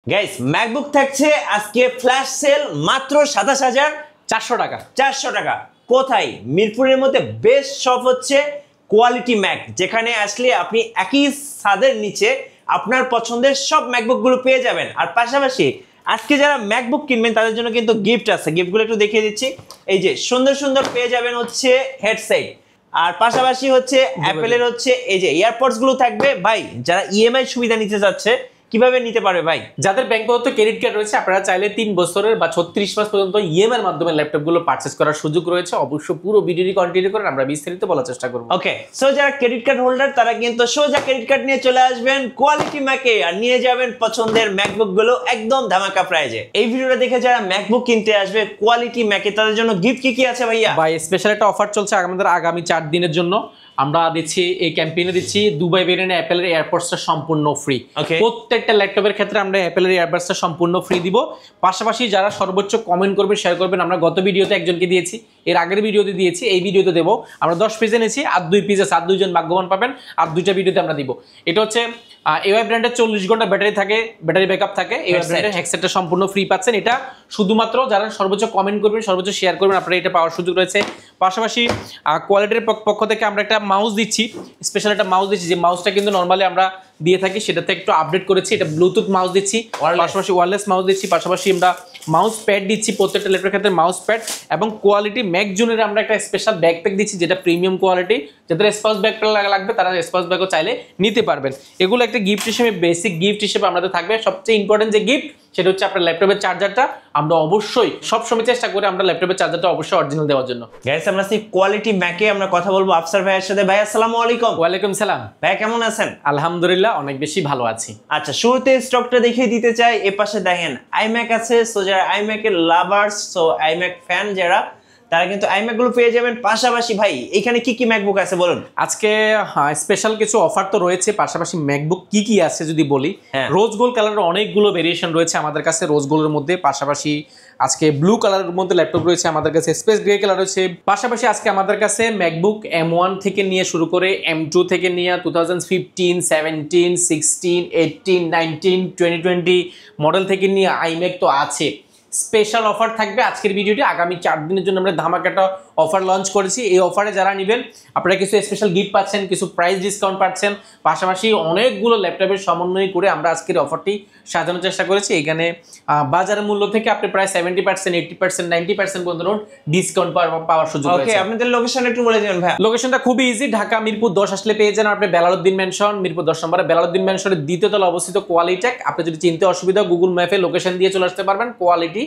Guys MacBook থাকছে আজকে flash sell মাত্র 27,400 টাকা। 400 টাকা কোথায়? মিরপুরের মধ্যে বেস্ট শপ হচ্ছে কোয়ালিটি ম্যাক, যেখানে আসলে আপনি একই ছাদের নিচে আপনার পছন্দের সব ম্যাকবুক গুলো পেয়ে যাবেন। আর পাশাপাশি আজকে যারা ম্যাকবুক কিনবেন তাদের জন্য কিন্তু গিফট আছে, গিফটগুলো একটু দেখিয়ে দিচ্ছি। এই যে সুন্দর সুন্দর পেয়ে যাবেন হচ্ছে হেডসেট, আর পাশাপাশি হচ্ছে অ্যাপেলের হচ্ছে এই যে ইয়ারপডস গুলো থাকবে। ভাই যারা ইএমআই সুবিধা নিতে যাচ্ছে কিভাবে নিতে পারবে ভাই? যাদের ব্যাংক প্রদত্ত ক্রেডিট কার্ড রয়েছে আপনারা চাইলে 3 বছরের বা 36 মাস পর্যন্ত ইএমআই এর মাধ্যমে ল্যাপটপগুলো পারচেজ করার সুযোগ রয়েছে। অবশ্য পুরো ভিডিওটি কন্টিনিউ করেন, আমরা বিস্তারিত বলার চেষ্টা করব। ওকে, সো যারা ক্রেডিট কার্ড হোল্ডার তারা কিন্তু সোজা ক্রেডিট কার্ড নিয়ে চলে আসবেন কোয়ালিটি ম্যাকে আর নিয়ে যাবেন পছন্দের ম্যাকবুক গুলো একদম ধামাকা প্রাইজে। এই ভিডিওটা দেখে যারা ম্যাকবুক কিনতে আসবে কোয়ালিটি ম্যাকে তাদের জন্য গিফট কি কি আছে ভাইয়া? ভাই স্পেশাল একটা অফার চলছে আমাদের আগামী 4 দিনের জন্য। আমরা দিচ্ছি এই ক্যাম্পেইনে দিচ্ছি দুবাই ভেরিয়েন্টে অ্যাপেলের এয়ারপডসটা সম্পূর্ণ ফ্রি। প্রত্যেকটা ল্যাপটপের ক্ষেত্রে আমরা অ্যাপেলের এয়ারপডসটা সম্পূর্ণ ফ্রি দিব। পাশাপাশি যারা সর্বোচ্চ কমেন্ট করবে শেয়ার করবেন, আমরা গত ভিডিওতে একজনকে দিয়েছি, এর আগের ভিডিওতে দিয়েছি, এই ভিডিওতে দেবো। আমরা 10 পিস এনেছি, আর 2 পিস আছে, আর 2 জন ভাগ্যবান পাবেন, আর 2টা ভিডিওতে আমরা দিব। এটা হচ্ছে এওয়াই ব্র্যান্ডের 40 ঘন্টা ব্যাটারি থাকে, ব্যাটারি ব্যাকআপ থাকে। এওয়াই ব্র্যান্ডের হেডসেটটা সম্পূর্ণ ফ্রি পাচ্ছেন। এটা শুধুমাত্র যারা সর্বোচ্চ কমেন্ট করবেন, সর্বোচ্চ শেয়ার করবেন, আপনারা এটা পাওয়ার সুযোগ রয়েছে। পাশাপাশি কোয়ালিটির পক্ষ থেকে আমরা একটা মাউস দিচ্ছি, স্পেশাল একটা মাউস দিচ্ছি, যে মাউসটা কিন্তু নর্মালি আমরা দিয়ে থাকি, সেটাতে একটু আপডেট করেছি। এটা ব্লুটুথ মাউস দিচ্ছি, পাশাপাশি ওয়্যারলেস মাউস দিচ্ছি, পাশাপাশি আমরা মাউস প্যাড দিচ্ছি, প্রত্যেকটা ল্যাপটপের ক্ষেত্রে মাউস প্যাড এবং কোয়ালিটি ম্যাক জুনের আমরা একটা স্পেশাল ব্যাকপ্যাক দিচ্ছি, যেটা প্রিমিয়াম কোয়ালিটি। যাদের স্পাউস ব্যাগপ্যাক লাগবে তারা স্পাউস ব্যাগও চাইলে নিতে পারবেন। এগুলো একটা গিফট হিসেবে, বেসিক গিফট হিসেবে আমাদের থাকবে। সবচেয়ে ইম্পর্টেন্ট যে গিফট সেটা হচ্ছে আপনার ল্যাপটপের চার্জারটা। আমরা অবশ্যই সবসময় চেষ্টা করি আমরা ল্যাপটপের চার্জারটা অবশ্যই অরিজিনাল দেওয়ার জন্য। গাইস আমরা সেই কোয়ালিটি ম্যাকে আমরা কথা বলবো আফসার ভাইয়ের সাথে। ভাই আসসালামু আলাইকুম। ওয়ালাইকুম সালাম। ভাই কেমন আছেন? আলহামদুলিল্লাহ অনেক বেশি ভালো আছি। আচ্ছা, শুরুতে স্টকটা দেখিয়ে দিতে চাই। এ পাশে দেখেন আইম্যাক আছে, সো যারা আইম্যাক এর লাভার্স, সো আইম্যাক ফ্যান যারা, তারা কিন্তু আইম্যাক গুলো পেয়ে যাবেন। পাশাপাশি ভাই এখানে কি কি ম্যাকবুক আছে বলুন? আজকে স্পেশাল কিছু অফার তো রয়েছে, পাশাপাশি ম্যাকবুক কি কি আছে যদি বলি, রোজ গোল্ড কালারের অনেকগুলো ভেরিয়েশন রয়েছে আমাদের কাছে রোজ গোল্ডের মধ্যে। পাশাপাশি আজকে ব্লু কালারের মধ্যে ল্যাপটপ রয়েছে আমাদের কাছে, স্পেস গ্রে কালার রয়েছে। পাশাপাশি আজকে আমাদের কাছে ম্যাকবুক M1 থেকে নিয়ে শুরু করে M2 থেকে নিয়ে 2015, 17, 16, 18, 19, 2020 মডেল থেকে নিয়ে আইম্যাক তো আছে। স্পেশাল অফার থাকবে আজকের ভিডিওটি। আগামী 4 দিনের জন্য আমরা ধামাকাটা অফার লঞ্চ করেছি। এই অফারে যারা নেবেন আপনারা কিছু স্পেশাল গিফট পাচ্ছেন, কিছু প্রাইস ডিসকাউন্ট পাচ্ছেন, পাশাপাশি অনেকগুলো ল্যাপটপের সমন্বয় করে আমরা আজকের অফারটি সাজানোর চেষ্টা করেছি। এখানে বাজারের মূল্য থেকে আপনি প্রায় 70%, 80%, 90% পর্যন্ত ডিসকাউন্ট পাওয়ার সুযোগ রয়েছে। ওকে, আপনাদের লোকেশন একটু বলে দিবেন ভাই। লোকেশনটা খুবই ইজি, ঢাকা মিরপুর 10 আসলে পেয়ে যান আপনি বেলালউদ্দিন ম্যানশন, মিরপুর 10 নম্বরে বেলালউদ্দিন ম্যানশনের দ্বিতীয় তলায় অবস্থিত কোয়ালিটেক। আপনি যদি চিনতে অসুবিধা গুগল ম্যাপে লোকেশন দিয়ে চলে আসতে পারবেন, কোয়ালিটি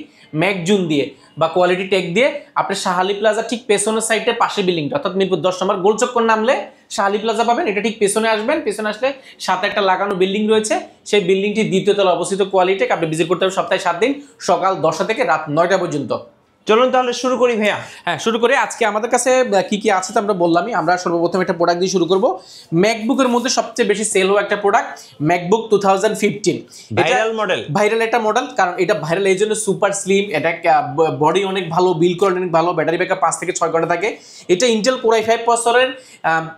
ম্যাকজুন দিয়ে বা কোয়ালিটি টেক দিয়ে। আপনি শাহালি প্লাজা ঠিক পেছনের সাইডে পাশে বিল্ডিংটা, অর্থাৎ মিরপুর 10 নম্বর গোল চক্কর নামলে শাহালি প্লাজা পাবেন। এটা ঠিক পেছনে আসবেন, পেছনে আসলে সাথে একটা লাগানো বিল্ডিং রয়েছে, সেই বিল্ডিংটি দ্বিতীয় তলায় অবস্থিত কোয়ালিটেক। আপনি ভিজিট করতে হবে সপ্তাহে 7 দিন, সকাল 10টা থেকে রাত 9টা পর্যন্ত। চলুন তাহলে শুরু করি ভাইয়া। হ্যাঁ শুরু করি। আজকে আমাদের কাছে কি কি আছে তো আমরা বললামই। আমরা সর্বপ্রথম একটা প্রোডাক্ট দিয়ে শুরু করব। ম্যাকবুকের মধ্যে সবচেয়ে বেশি সেল হওয়া একটা product MacBook 2015, viral model. Viral একটা মডেল, কারণ এটা ভাইরাল এই জন্য সুপার স্লিম, এটা বডি অনেক ভালো, বিল্ড কোয়ালিটি অনেক ভালো, ব্যাটারি ব্যাকআপ 5 থেকে 6 ঘন্টা থাকে। এটা ইন্টেল কোর i5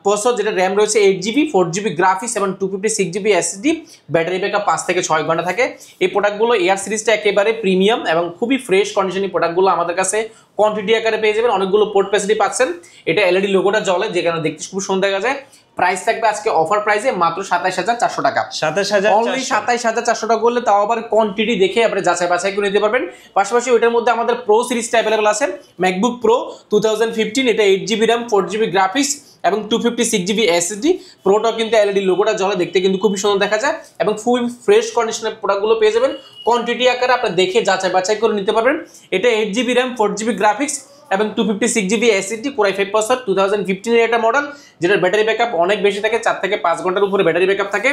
প্রসেসর, যেটা র্যাম রয়েছে 8GB, 4GB গ্রাফিক্স এবং 256GB SSD, ব্যাটারি ব্যাকআপ 5 থেকে 6 ঘন্টা থাকে। এই প্রোডাক্টগুলো এয়ার সিরিজটা একেবারে প্রিমিয়াম এবং খুবই ফ্রেশ কন্ডিশনের প্রোডাক্টগুলো আমাদের কাছে কোয়ান্টিটি আকারে পেয়ে যাবেন। অনেকগুলো পোর্ট ফ্যাসিলিটি পাচ্ছেন। এটা এলইডি লোগোটা জ্বলে, যেখানে দেখতে খুব সুন্দর দেখা যায়। প্রাইস থাকবে আজকে অফার প্রাইসে মাত্র 27,400 টাকা। 27,000 অনলি 27,400 টাকা করলে, তাও আবার কোয়ান্টিটি দেখে আপনি যাচাই বাছাই করে নিতে পারবেন। পাশাপাশি ওইটার মধ্যে আমাদের প্রো সিরিজটা অ্যাভেলেবল আছে, ম্যাকবুক প্রো 2015। এটা 8GB র্যাম, 4GB গ্রাফিক্স এবং 256GB SSD। প্রোটা কিন্তু এলইডি লোগোটা জ্বলে, দেখতে কিন্তু খুবই সুন্দর দেখা যায় এবং ফুল ফ্রেশ কন্ডিশনের প্রোডাক্টগুলো পেয়ে যাবেন। কোয়ান্টিটি আকারে আপনি দেখে যাচাই বাছাই করে নিতে পারবেন। এটা 8GB র্যাম, 4GB গ্রাফিক্স এবং 256GB SSD, core i5 processor, 2015 এর একটা মডেল, যেটার ব্যাটারি ব্যাকআপ অনেক বেশি থাকে, 4 থেকে 5 ঘন্টার উপরে ব্যাটারি ব্যাকআপ থাকে।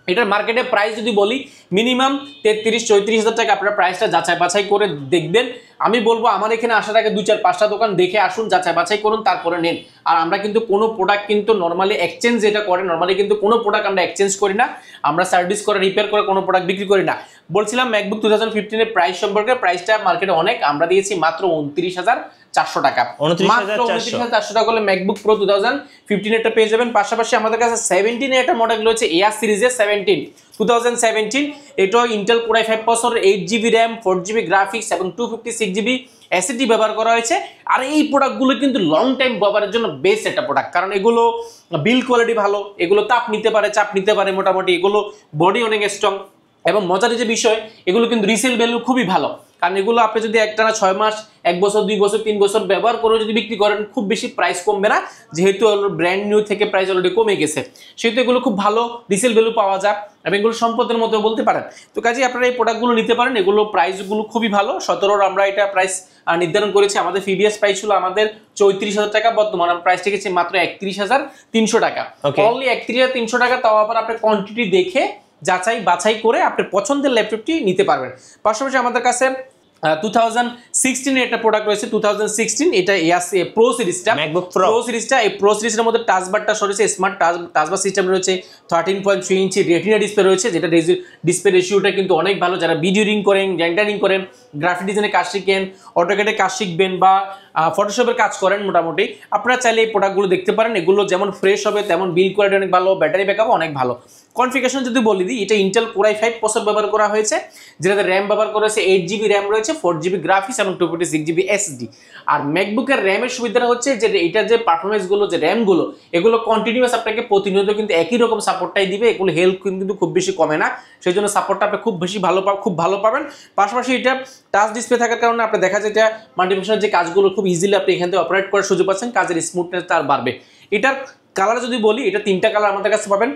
এটার মার্কেটে প্রাইস যদি বলি মিনিমাম 33-34 হাজার টাকা। আপনারা প্রাইসটা যাচাই বাছাই করে দেখবেন। আমি বলবো আমার এখানে আসার আগে 2-4-5টা দোকান দেখে আসুন, যাচাই বাছাই করুন, তারপরে নেন। আর আমরা কিন্তু কোনো প্রোডাক্ট কিন্তু নর্মালি এক্সচেঞ্জ যেটা করে, নর্মালি কিন্তু কোনো প্রোডাক্ট আমরা এক্সচেঞ্জ করি না, আমরা সার্ভিস করে রিপেয়ার করে কোনো প্রোডাক্ট বিক্রি করি না। বলছিলাম ম্যাকবুক 2015 এর প্রাইস সম্পর্কে, প্রাইসটা মার্কেটে অনেক, আমরা দিয়েছি মাত্র 29,400 400 টাকা, মাত্র 29,400 টাকা হলে ম্যাকবুক প্রো 2015 এটা পেয়ে যাবেন। পাশাপাশি আমাদের কাছে 17 এর একটা মডেল রয়েছে এয়ার সিরিজের 2017, এটাও Intel core i5 processor, 8GB RAM, 4GB graphics এবং 256GB SSD ব্যবহার করা হয়েছে। আর এই প্রোডাক্টগুলো কিন্তু লং টাইম ব্যবহারের জন্য বেস্ট একটা প্রোডাক্ট, কারণ এগুলো বিল্ড কোয়ালিটি ভালো, এগুলো তাপ নিতে পারে, চাপ নিতে পারে, মোটামুটি এগুলো বডি অনেক স্ট্রং, এবং মজার যে বিষয় এগুলো কিন্তু রিসেল ভ্যালু খুবই ভালো, কারণ এগুলো আপনি যদি একটানা 6 মাস, 1 বছর, 2 বছর, 3 বছর ব্যবহার করে যদি বিক্রি করেন খুব বেশি প্রাইস কমবে না, যেহেতু ব্র্যান্ড নিউ থেকে প্রাইস অলরেডি কমে গেছে, সেহেতু এগুলো খুব ভালো রিসেল ভ্যালু পাওয়া যায় এবং এগুলো সম্পদের মতো বলতে পারেন। তো কাজেই আপনারা এই প্রোডাক্টগুলো নিতে পারেন, এগুলো প্রাইসগুলো খুবই ভালো। 17 আমরা এটা প্রাইস নির্ধারণ করেছি, আমাদের প্রিভিয়াস প্রাইস ছিল আমাদের 34,000 টাকা, বর্তমানে আমরা প্রাইস রেখেছি মাত্র 31,300 টাকা, অনলি 31,300 টাকা। তাও আবার আপনি কোয়ান্টিটি দেখে যাচাই বাছাই করে আপনার পছন্দের ল্যাপটপটি নিতে পারবেন। পাশাপাশি আমাদের কাছে 2016 এর একটা প্রোডাক্ট রয়েছে, 2016 এটা প্রো সিরিজটা, ম্যাকবুক প্রো সিরিজটা। এই প্রো সিরিজের মধ্যে টাচবারটা রয়েছে স্মার্ট টাচবার সিস্টেম রয়েছে, 13.3 ইঞ্চি রেটিনা ডিসপ্লে রয়েছে, যেটা ডিসপ্লে রেশিওটা কিন্তু অনেক ভালো। যারা ভিডিও রিং করেন, রেন্ডারিং করেন, গ্রাফিক ডিজাইনের কাজ শিখেন, অটোক্যাডে কাজ শিখবেন বা ফটোশপের কাজ করেন, মোটামুটি আপনারা চাইলে এই প্রোডাক্টগুলো দেখতে পারেন। এগুলো যেমন ফ্রেশ হবে তেমন বিল্ড কোয়ালিটি অনেক ভালো, ব্যাটারি ব্যাকআপ অনেক ভালো। কনফিগারেশন যদি বলি দিই, এটা ইন্টেল কোর i5 প্রসেসর ব্যবহার করা হয়েছে, যেটাতে র্যাম ব্যবহার করা হয়েছে 8GB র্যাম রয়েছে, 4GB গ্রাফিক্স এবং 256GB SSD। আর ম্যাকবুকের র্যামের সুবিধাটা হচ্ছে যে এটার যে পারফরমেন্সগুলো, যে র্যামগুলো, এগুলো কন্টিনিউয়াস আপনাকে প্রতিনিয়ত কিন্তু একই রকম সাপোর্টটাই দিবে, এগুলো হেলথ কিন্তু খুব বেশি কমে না, সেই জন্য সাপোর্টটা আপনি খুব ভালো পাবেন। পাশাপাশি এটা টাচ ডিসপ্লে থাকার কারণে আপনি দেখা যায় এটা মাল্টিফাংশনাল যে কাজগুলো খুব ইজিলি আপনি এখান থেকে অপারেট করার সুযোগ পাচ্ছেন, কাজের স্মুথনেস তার বাড়বে। এটার কালার যদি বলি, এটা 3টা কালার আমাদের কাছে পাবেন,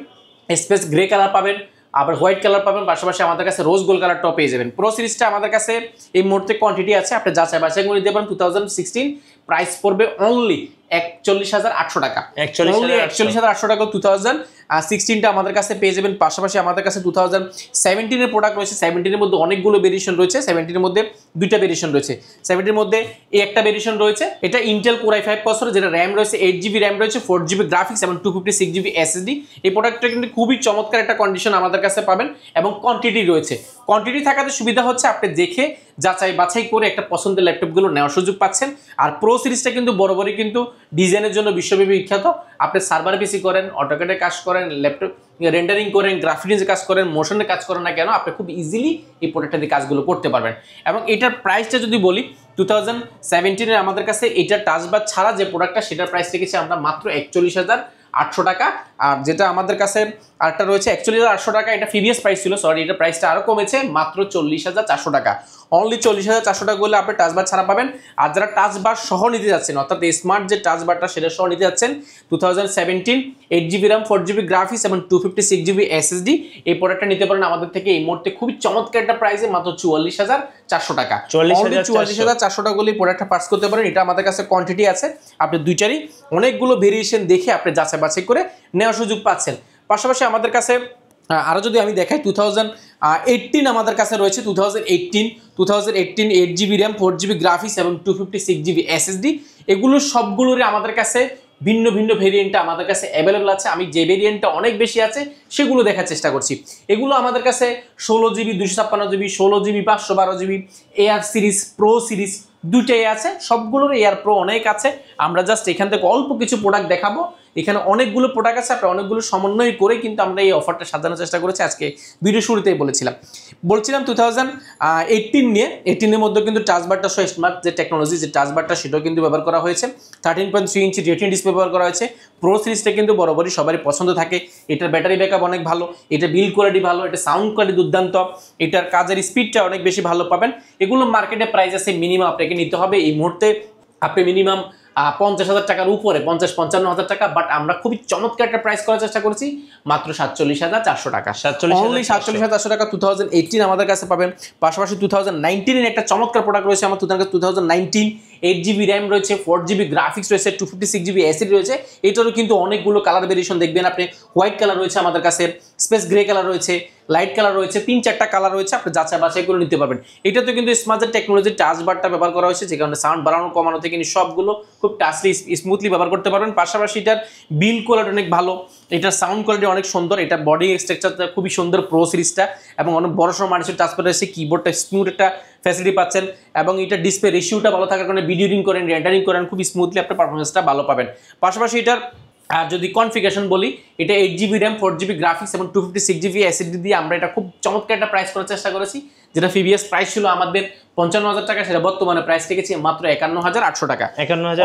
স্পেস গ্রে কালার পাবেন, আবার হোয়াইট কালার পাবেন, পাশাপাশি আমাদের কাছে রোজ গোল্ড কালারটাও পেয়ে যাবেন। প্রো সিরিজটা আমাদের কাছে এই মুহূর্তে কোয়ান্টিটি আছে, আপনি যাচাই বাছাই করে দিতে পারেন। 2016 প্রাইস পড়বে অনলি 41,800 টাকা, 41,800 টাকা 2016টা আমাদের কাছে পেয়ে যাবেন। পাশাপাশি আমাদের কাছে 2017 এর প্রোডাক্ট রয়েছে, 17 এর মধ্যে অনেকগুলো ভেরিয়েশন রয়েছে, 17 এর মধ্যে 2টা ভেরিয়েশন রয়েছে, 17 এর মধ্যে এই একটা ভেরিয়েশন রয়েছে, এটা ইন্টেল কোর i5 প্রসেসর, যেটা র্যাম রয়েছে 8GB র্যাম রয়েছে, 4GB গ্রাফিক্স এবং 256GB SSD। এই প্রোডাক্টটা কিন্তু খুবই চমৎকার একটা কন্ডিশন আমাদের কাছে পাবেন এবং কোয়ান্টিটি রয়েছে। কোয়ান্টিটি থাকাতে সুবিধা হচ্ছে আপনি দেখে যাচাই বাছাই করে একটা পছন্দের ল্যাপটপগুলো নেওয়ার সুযোগ পাচ্ছেন। আর প্রো সিরিজটা কিন্তু বরাবরই কিন্তু ডিজাইনের জন্য বিশ্বব্যাপী বিখ্যাত। আপনি সার্ভার পিসি করেন, অটোক্যাডে কাজ করেন, ল্যাপটপ রেন্ডারিং করেন, গ্রাফিক্সে কাজ করেন, মোশনে কাজ করেন না কেন, আপনি খুব ইজিলি এই প্রোডাক্টটা দিয়ে কাজগুলো করতে পারবেন। এবং এটার প্রাইসটা যদি বলি, 2017 আমাদের কাছে এটার টাচবার ছাড়া যে প্রোডাক্টটা, সেটার প্রাইস রেখেছি আমরা মাত্র 41,800 টাকা। আর যেটা আমাদের কাছে আরেকটা রয়েছে 41,800 টাকা, এটা প্রিভিয়াস প্রাইস ছিল, সরি এটা প্রাইসটা আরও কমেছে, মাত্র 40,400 টাকা। অনলি 40,400 টাকা করলে আপনি টাচবার ছাড়া পাবেন। আর যারা টাচবার সহ নিতে যাচ্ছেন, অর্থাৎ স্মার্ট যে টাচবারটা সেটা সহ নিতে যাচ্ছেন, 2017 8GB RAM, 4GB গ্রাফিক্স এবং 256GB SSD, এই প্রোডাক্টটা নিতে পারেন আমাদের থেকে এই মুহূর্তে খুবই চমৎকার একটা প্রাইসে, মাত্র 44,400 টাকা। 44,400 টাকা করলে প্রোডাক্টটা পার্স করতে পারেন। এটা আমাদের কাছে কোয়ান্টিটি আছে, আপনি দুইটারই অনেকগুলো ভেরিয়েশন দেখে আপনি যাচাই বাছাই করে নেওয়ার সুযোগ পাচ্ছেন। পাশাপাশি আমাদের কাছে আরও যদি আমি দেখাই, 2018 আমাদের কাছে রয়েছে, 2018 8GB RAM, 4GB গ্রাফিক্স এবং 256GB SSD। এগুলো সবগুলোরই আমাদের কাছে ভিন্ন ভিন্ন ভেরিয়েন্টটা আমাদের কাছে অ্যাভেলেবল আছে। আমি যে ভেরিয়েন্টটা অনেক বেশি আছে সেগুলো দেখার চেষ্টা করছি। এগুলো আমাদের কাছে 16GB 256GB, 16GB 512GB, air series, pro series দুইটাই আছে, সবগুলোর এয়ার প্রো অনেক আছে। আমরা জাস্ট এখান থেকে অল্প কিছু প্রোডাক্ট দেখাবো, এখানে অনেকগুলো প্রোডাক্ট আছে, আপনি অনেকগুলো সমন্বয় করে কিন্তু আমরা এই অফারটা সাজানোর চেষ্টা করেছি। আজকে ভিডিও শুরুতেই বলছিলাম 2018 নিয়ে, 18 এর মধ্যে কিন্তু টাচবারটা সহ স্মার্ট যে টেকনোলজি, যে টাচবারটা সেটাও কিন্তু ব্যবহার করা হয়েছে, 13.3 ইঞ্চি রেটিনা ডিসপ্লে ব্যবহার করা হয়েছে। প্রো সিরিজটা কিন্তু বরাবরই সবারই পছন্দ থাকে, এটার ব্যাটারি ব্যাকআপ অনেক ভালো, এটা বিল্ড কোয়ালিটি ভালো, এটা সাউন্ড কোয়ালিটি দুর্দান্ত, এটার কাজের স্পিডটা অনেক বেশি ভালো পাবেন। এগুলো মার্কেটে প্রাইস আছে, মিনিমাম আপনাকে নিতে হবে এই মুহূর্তে, আপনি মিনিমাম 50,000 টাকার উপরে, 50-55,000 টাকা, বাট আমরা খুবই চমৎকার একটা প্রাইস করার চেষ্টা করেছি, মাত্র 47,400 টাকা। 47,400 টাকা 2018 আমাদের কাছে পাবেন। পাশাপাশি 2019 এর একটা চমৎকার প্রোডাক্ট রয়েছে আমার 2019 8GB RAM রয়েছে, 4GB গ্রাফিক্স রয়েছে, 256GB SSD রয়েছে। এটারও কিন্তু অনেকগুলো কালার ভেরিয়েশন দেখবেন আপনি, হোয়াইট কালার রয়েছে আমাদের কাছে, স্পেস গ্রে কালার রয়েছে, লাইট কালার রয়েছে, 3-4টা কালার রয়েছে, আপনি যাচাই বাছাই করে নিতে পারবেন। এটাতে কিন্তু স্মার্টের টেকনোলজির টাচ বারটা ব্যবহার করা হয়েছে, যে কারণে সাউন্ড বাড়ানো কমানো থেকে সবগুলো খুব টাচলি স্মুথলি ব্যবহার করতে পারবেন। পাশাপাশি এটার বিল কোয়ালিটি অনেক ভালো, এটার সাউন্ড কোয়ালিটি অনেক সুন্দর, এটা বডি স্ট্রাকচারটা খুবই সুন্দর প্রো সিরিজটা, এবং অনেক বড় সড়ো মানুষের টাচ প্যাড রয়েছে, কিবোর্ডটা স্মুথ একটা ফ্যাসিলিটি পাচ্ছেন, এবং এটা ডিসপ্লে রেশিওটা ভালো থাকার কারণে ভিডিও রিং করেন, রেন্ডারিং করেন, খুব স্মুথলি আপনার পারফরমেন্সটা ভালো পাবেন। পাশাপাশি এটার আর যদি কনফিগারেশন বলি, এটা 8GB র্যাম 4GB গ্রাফিক্স এবং 256GB SSD দিয়ে আমরা এটা খুব চমৎকার একটা প্রাইস করার চেষ্টা করেছি। যেটা প্রিভিয়াস প্রাইস ছিল আমাদের 55,000 টাকা, সেটা বর্তমানে প্রাইস রেখেছি মাত্র 51,800 টাকা।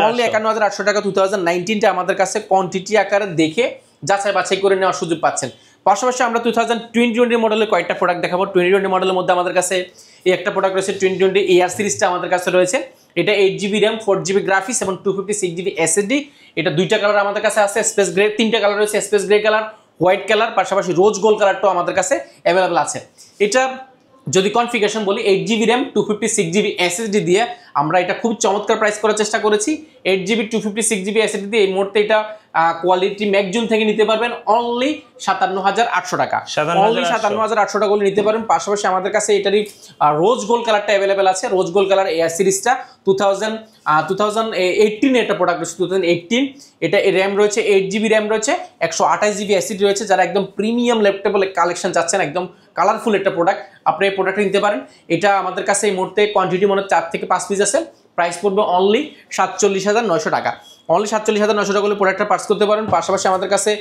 অনলি 51,800 টাকা 2019টা আমাদের কাছে কোয়ান্টিটি আকারে দেখে যাচাই বাছাই করে নেওয়ার সুযোগ পাচ্ছেন। পাশাপাশি আমরা 2020 মডেলের কয়েকটা প্রোডাক্ট দেখাবো। 2020 মডেলের মধ্যে আমাদের কাছে এই একটা প্রোডাক্ট রয়েছে, 2020 AR সিরিজটা আমাদের কাছে রয়েছে। এটা 8GB র্যাম 4GB গ্রাফিক্স এবং 256GB SSD। এটা দুইটা কালার আমাদের কাছে আছে, স্পেস গ্রে, তিনটা কালার রয়েছে, space grey colour, white colour, পাশাপাশি রোজ গোল্ড কালারটাও আমাদের কাছে অ্যাভেলেবল আছে। এটা যদি কনফিগারেশন বলি, 8GB র্যাম 256GB SSD দিয়ে আমরা এটা খুব চমৎকার প্রাইস করার চেষ্টা করেছি। 8GB 256GB SSD দিয়ে এই মুহূর্তে এটা কোয়ালিটি ম্যাকজুন থেকে নিতে পারবেন অনলি 57,800 টাকা। অনলি 57,800 টাকা নিতে পারবেন। পাশাপাশি আমাদের কাছে এটারই রোজ গোল্ড কালারটা অ্যাভেলেবেল আছে, রোজ গোল্ড কালার এয়ার সিরিজটা 2018 একটা প্রোডাক্ট রয়েছে, 2018। এটা র্যাম রয়েছে 8GB র্যাম রয়েছে, 128GB SSD রয়েছে। যারা একদম প্রিমিয়াম ল্যাপটপ কালেকশন চাচ্ছেন, একদম কালারফুল একটা প্রোডাক্ট, আপনি এই প্রোডাক্টটা নিতে পারেন। এটা আমাদের কাছে এই মুহূর্তে কোয়ান্টিটি মনে 4 থেকে 5 পিস আছে, প্রাইস পড়বে অনলি 47,900 টাকা। অনলি 47,900 টাকা করে প্রোডাক্টটা পার্স করতে পারেন। পাশাপাশি আমাদের কাছে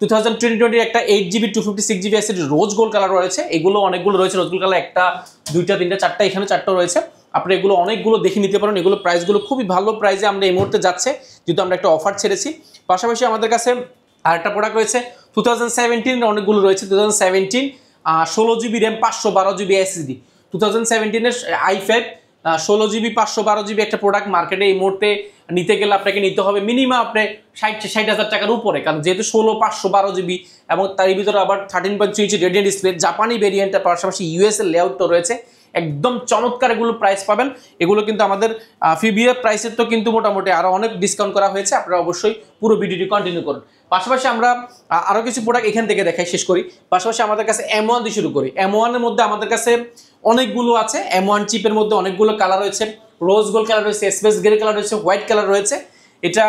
2020 একটা 8GB 256GB SSD rose gold colour রয়েছে। এগুলো অনেকগুলো রয়েছে, রোজ গোল্ড কালার 1টা 2টা 3টা 4টা, এখানে 4টা রয়েছে। আপনি এগুলো অনেকগুলো দেখে নিতে পারেন। এগুলো প্রাইসগুলো খুবই ভালো প্রাইসে আমরা এই মুহূর্তে যাচ্ছে, যেহেতু আমরা একটা অফার ছেড়েছি। পাশাপাশি আমাদের কাছে আরেকটা প্রোডাক্ট রয়েছে 2017 অনেকগুলো রয়েছে। 2017 16GB RAM 512GB SSD, 2017 i5 16GB 512GB একটা প্রোডাক্ট মার্কেটে এই মুহূর্তে নিতে গেলে আপনাকে নিতে হবে মিনিমাম আপনি 60,000 টাকার উপরে, কারণ যেহেতু 16 512GB এবং তার ভিতরে আবার 13.3 ইঞ্চি রেডিয়ান ডিসপ্লে, জাপানি ভেরিয়েন্টের পাশাপাশি US এর লেআউটও রয়েছে। একদম চমৎকার এগুলো প্রাইস পাবেন। এগুলো কিন্তু আমাদের ফিবিএ প্রাইসের তো কিন্তু মোটামুটি আরো অনেক ডিসকাউন্ট করা হয়েছে। আপনারা অবশ্যই পুরো ভিডিওটি কন্টিনিউ করুন। পাশাপাশি আমরা আরো কিছু প্রোডাক্ট এখান থেকে দেখাই, শেষ করি। পাশাপাশি আমাদের কাছে M1 দিয়ে শুরু করি। M1 এর মধ্যে আমাদের কাছে অনেকগুলো আছে। M1 চিপের মধ্যে অনেকগুলো কালার রয়েছে, রোজ গোল্ড কালার রয়েছে, স্পেস গ্রে কালার রয়েছে, হোয়াইট কালার রয়েছে। এটা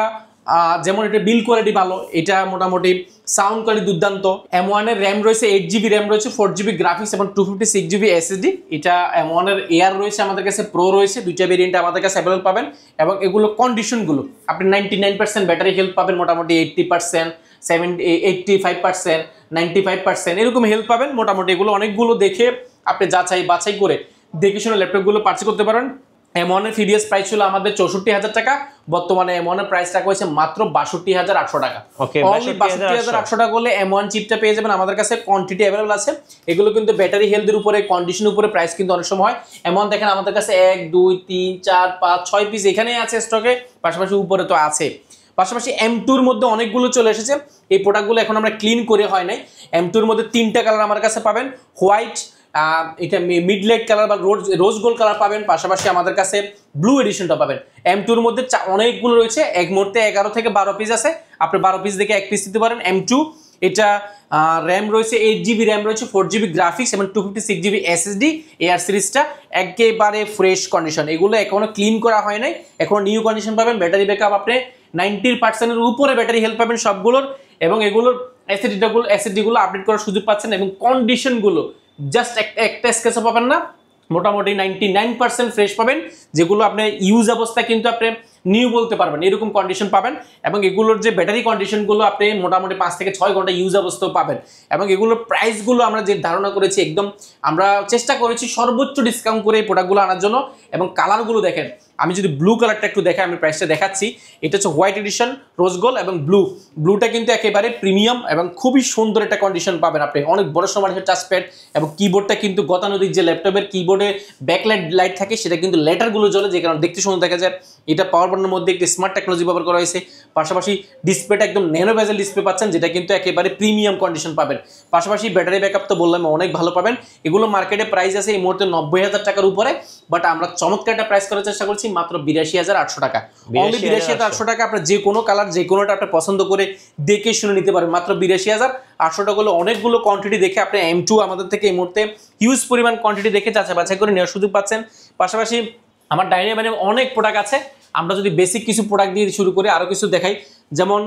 যেমন এটা বিল কোয়ালিটি ভালো, এটা মোটামুটি সাউন্ড কোয়ালিটি দুর্দান্ত। M1 এর র্যাম রয়েছে 8GB র্যাম রয়েছে, 4GB গ্রাফিক্স এবং 256GB SSD। এটা M1 এর এয়ার রয়েছে, আমাদের কাছে প্রো রয়েছে, দুইটা ভেরিয়েন্ট আমাদের কাছে অ্যাভেলেবল পাবেন। এবং এগুলো কন্ডিশনগুলো আপনি 99% ব্যাটারি হেলথ পাবেন, মোটামুটি 80%, 85%, 95% এরকম হেল্প পাবেন। মোটামুটি এগুলো অনেকগুলো দেখে আপনি যাচাই বাছাই করে দেখে শুনে ল্যাপটপগুলো পারচেজ করতে পারেন। M1 এর প্রিভিয়াস প্রাইস ছিল আমাদের 64,000 টাকা, বর্তমানে M1 এর প্রাইস রাখা হয়েছে মাত্র 62,800 টাকা। অনলি 62,800 টাকা করলে M1 চিপটা পেয়ে যাবেন। আমাদের কাছে কোয়ান্টিটি অ্যাভেলেবল আছে। এগুলো কিন্তু ব্যাটারি হেলথের উপরে, কন্ডিশনের উপরে প্রাইস কিন্তু অনেক সময় হয়। M1 দেখেন আমাদের কাছে 1 2 3 4 5 6 পিস এখানেই আছে স্টকে, পাশাপাশি উপরে তো আছে। পাশাপাশি M2 এর মধ্যে অনেকগুলো চলে এসেছে। এই প্রোডাক্টগুলো এখন আমরা ক্লিন করে হয় নাই। M2 এর মধ্যে 3টা কালার আমার কাছে পাবেন, হোয়াইট, এটা মিড লাইট কালার বা রোজ গোল্ড কালার পাবেন। পাশাপাশি আমাদের কাছে ব্লু এডিশনটা পাবেন। M2 এর মধ্যে অনেকগুলো রয়েছে, এক মুহূর্তে 11 থেকে 12 পিস আছে। আপনি 12 পিস দেখে এক পিস দিতে পারেন। M2 এটা র্যাম রয়েছে 8GB র্যাম রয়েছে, 4GB গ্রাফিক্স এবং 256GB SSD। এয়ার সিরিজটা একেবারে ফ্রেশ কন্ডিশন, এগুলো এখনো ক্লিন করা হয় নাই, এখন নিউ কন্ডিশন পাবেন। ব্যাটারি ব্যাকআপ আপনি 90% এর উপরে ব্যাটারি হেল্প পাবেন সবগুলোর। এবং এগুলোর SSD-গুলো আপডেট করার সুযোগ পাচ্ছেন। এবং কন্ডিশনগুলো জাস্ট একটা স্কেচও পাবেন না, মোটামুটি 99% ফ্রেশ পাবেন, যেগুলো আপনি ইউজ অবস্থায় কিন্তু আপনি নিউ বলতে পারবেন, এরকম কন্ডিশন পাবেন। এবং এগুলোর যে ব্যাটারি কন্ডিশনগুলো আপনি মোটামুটি 5 থেকে 6 ঘন্টা ইউজ অবস্থাও পাবেন। এবং এগুলোর প্রাইসগুলো আমরা যে ধারণা করেছি, একদম আমরা চেষ্টা করেছি সর্বোচ্চ ডিসকাউন্ট করে এই প্রোডাক্টগুলো আনার জন্য। এবং কালারগুলো দেখেন, আমি যদি ব্লু কালারটা একটু দেখাই, আমি প্রাইসটা দেখাচ্ছি। এটা হচ্ছে হোয়াইট এডিশন, রোজ গোল্ড এবং ব্লুটা কিন্তু একেবারে প্রিমিয়াম এবং খুবই সুন্দর একটা কন্ডিশন পাবেন আপনি। অনেক বড় সময় টাচপ্যাড এবং কিবোর্ডটা কিন্তু গতানুগতিক যে ল্যাপটপের কিবোর্ডে ব্যাকলাইট লাইট থাকে, সেটা কিন্তু লেটারগুলো জ্বলে, যে কারণে দেখতে সুন্দর দেখা যায়। এটা পাওয়ার ফাটাফাটার মধ্যে একটি স্মার্ট টেকনোলজি ব্যবহার করা হয়েছে। পাশাপাশি ডিসপ্লেটা একদম ন্যানো বেজেল ডিসপ্লে পাচ্ছেন, যেটা কিন্তু একেবারে প্রিমিয়াম কন্ডিশন পাবেন। পাশাপাশি ব্যাটারি ব্যাকআপ তো বললাম অনেক ভালো পাবেন। এগুলো মার্কেটে প্রাইস আছে এই মুহূর্তে 90,000 টাকার উপরে, বাট আমরা চমৎকার একটা প্রাইস করার চেষ্টা করছি মাত্র 82,800 টাকা। অনলি 82,800 টাকা আপনার যে কোনো কালার যে কোনোটা আপনি পছন্দ করে দেখে শুনে নিতে পারেন মাত্র 82,800 টাকা। হলো অনেকগুলো কোয়ান্টিটি দেখে আপনি M2 আমাদের থেকে এই মুহূর্তে হিউজ পরিমাণ কোয়ান্টিটি দেখে যাচাই বাছাই করে নেওয়ার সুযোগ পাচ্ছেন। পাশাপাশি আমার ডাইনিং মানে অনেক প্রোডাক্ট আছে, আমরা যদি বেসিক কিছু প্রোডাক্ট দিয়ে শুরু করে আরও কিছু দেখাই। যেমন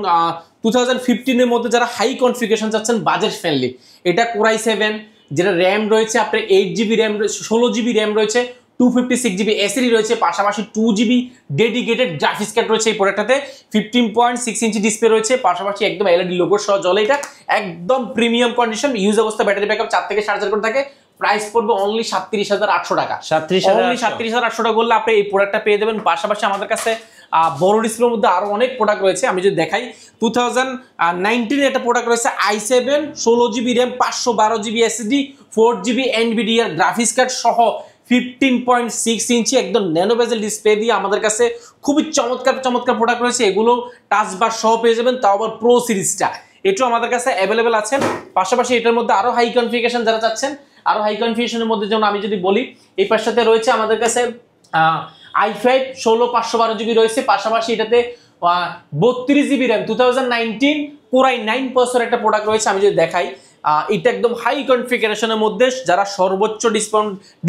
2015-এর মধ্যে যারা হাই কনফিগারেশন চাচ্ছেন বাজেট ফ্রেন্ডলি, এটা Core i7, যেটা র্যাম রয়েছে আপনার 8GB র্যাম, 16GB র্যাম রয়েছে, 256GB SSD রয়েছে, পাশাপাশি 2GB ডেডিকেটেড গ্রাফিক্স কার্ড রয়েছে এই প্রোডাক্টটাতে, 15.6 ইঞ্চি ডিসপ্লে রয়েছে, পাশাপাশি একদম LED লোগো সহ জ্বলে। এটা একদম প্রিমিয়াম কন্ডিশন, ইউজ অবস্থা ব্যাটারি ব্যাকআপ 4 থেকে 4.5 ঘন্টা থাকে। প্রাইস পড়বে অনলি 37,800 টাকা। 37,800 টাকা করলে আপনি এই প্রোডাক্টটা পেয়ে যাবেন। পাশাপাশি আমাদের কাছে বড় ডিসপ্লের মধ্যে আরো অনেক প্রোডাক্ট রয়েছে, আমি যদি দেখাই 2019 একটা প্রোডাক্ট রয়েছে i7, 16GB RAM, 512GB SSD, 4GB NVIDIA graphics card সহ 15.6 ইঞ্চি একদম ন্যানো বেজেল ডিসপ্লে দিয়ে আমাদের কাছে খুবই চমৎকার চমৎকার প্রোডাক্ট রয়েছে। এগুলো টাচ বার সহ পেয়ে যাবেন, তাও আবার প্রো সিরিজটা, এটাও আমাদের কাছে অ্যাভেলেবেল আছে। পাশাপাশি এটার মধ্যে আরো হাই কনফিগারেশন যারা চাচ্ছেন, আরো হাই কনফিগারেশনের মধ্যে যেমন আমি যদি বলি এই পাশটাতে রয়েছে আমাদের কাছে i5 16 512GB রয়েছে, পাশাপাশি এটাতে 32GB RAM, 2019 Core i9 processor একটা প্রোডাক্ট রয়েছে। আমি যদি দেখাই এটা একদম হাই কনফিগারেশনের মধ্যে যারা সর্বোচ্চ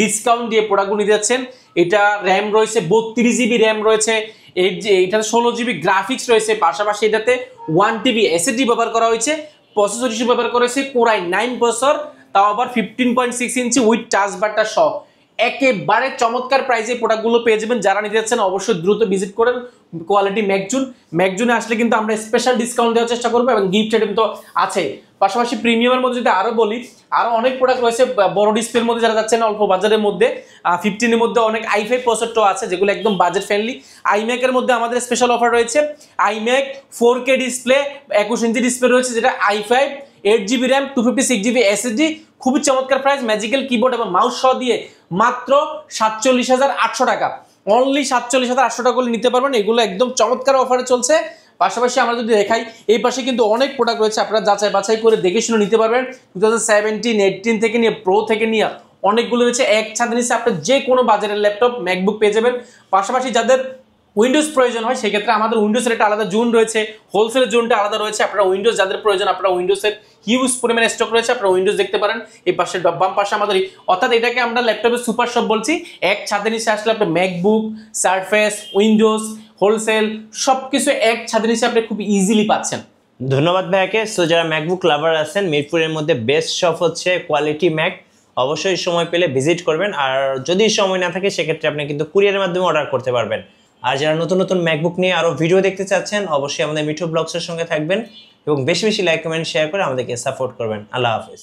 ডিসকাউন্ট দিয়ে প্রোডাক্টগুলো নিতে যাচ্ছেন, এটা র্যাম রয়েছে 32GB র্যাম রয়েছে, এটাতে 16GB গ্রাফিক্স রয়েছে, পাশাপাশি এটাতে 1TB SSD ব্যবহার করা হয়েছে, প্রসেসর হিসেবে ব্যবহার করা হয়েছে Core i9 প্রসেসর, তাও আবার 15.6 ইঞ্চি উইথ টাচ বারটা সহ। একেবারে চমৎকার প্রাইসে প্রোডাক্টগুলো পেয়ে যাবেন। যারা নিতে যাচ্ছেন অবশ্যই দ্রুত ভিজিট করেন কোয়ালিটি ম্যাকজুনে আসলে কিন্তু আমরা স্পেশাল ডিসকাউন্ট দেওয়ার চেষ্টা করবো এবং গিফট আইটেম তো আছে। পাশাপাশি প্রিমিয়ামের মধ্যে যদি আরো বলি, আরো অনেক প্রোডাক্ট রয়েছে বড় ডিসপ্লের মধ্যে যারা যাচ্ছেন অল্প বাজারের মধ্যে। 15 এর মধ্যে অনেক i5 প্রসেসর আছে যেগুলো একদম বাজেট ফ্রেন্ডলি। iMac এর মধ্যে আমাদের স্পেশাল অফার রয়েছে, iMac 4K display 21 inch display রয়েছে, যেটা i5 8GB RAM, 256GB SSD, খুবই চমৎকার প্রাইস, ম্যাজিক্যাল কিবোর্ড এবং মাউস সহ দিয়ে মাত্র 47,800 টাকা। অনলি 47,800 টাকা করে নিতে পারবেন, এগুলো একদম চমৎকার অফারে চলছে। পাশাপাশি আমরা যদি দেখাই এই পাশে কিন্তু অনেক প্রোডাক্ট রয়েছে, আপনারা যাচাই বাছাই করে দেখে শুনে নিতে পারবেন। 2017, 18 থেকে নিয়ে প্রো থেকে নিয়ে অনেকগুলো রয়েছে, এক ছাদের নিচে আপনার যে কোনো বাজারের ল্যাপটপ ম্যাকবুক পেয়ে যাবেন। পাশাপাশি যাদের উইন্ডোজ প্রয়োজন হয় সেক্ষেত্রে আমাদের উইন্ডোজের একটা আলাদা জোন রয়েছে, হোলসেলের জোনটা আলাদা রয়েছে। আপনারা উইন্ডোজ যাদের প্রয়োজন, আপনারা উইন্ডোজের হিউজ পরিমাণে স্টক রয়েছে, আপনারা উইন্ডোজ দেখতে পারেন। এই পাশে বাম পাশে আমাদের, অর্থাৎ এটাকে আমরা ল্যাপটপের সুপার শপ বলছি। এক ছাদের নিচে আসলে আপনি ম্যাকবুক, সারফেস, উইন্ডোজ, হোলসেল সবকিছু এক ছাদের নিচে আপনি খুব ইজিলি পাচ্ছেন। ধন্যবাদ ভাইয়াকে। সো যারা ম্যাকবুক লাভার আছেন, মিরপুরের মধ্যে বেস্ট শপ হচ্ছে কোয়ালিটি ম্যাক, অবশ্যই সময় পেলে ভিজিট করবেন। আর যদি সময় না থাকে সেক্ষেত্রে আপনি কিন্তু কুরিয়ারের মাধ্যমে অর্ডার করতে পারবেন। আর যারা নতুন নতুন ম্যাকবুক নিয়ে আরো ভিডিও দেখতে চাচ্ছেন, অবশ্যই আমাদের মিঠু ব্লগসের সঙ্গে থাকবেন এবং বেশি বেশি লাইক কমেন্ট শেয়ার করে আমাদেরকে সাপোর্ট করবেন। আল্লাহ হাফেজ।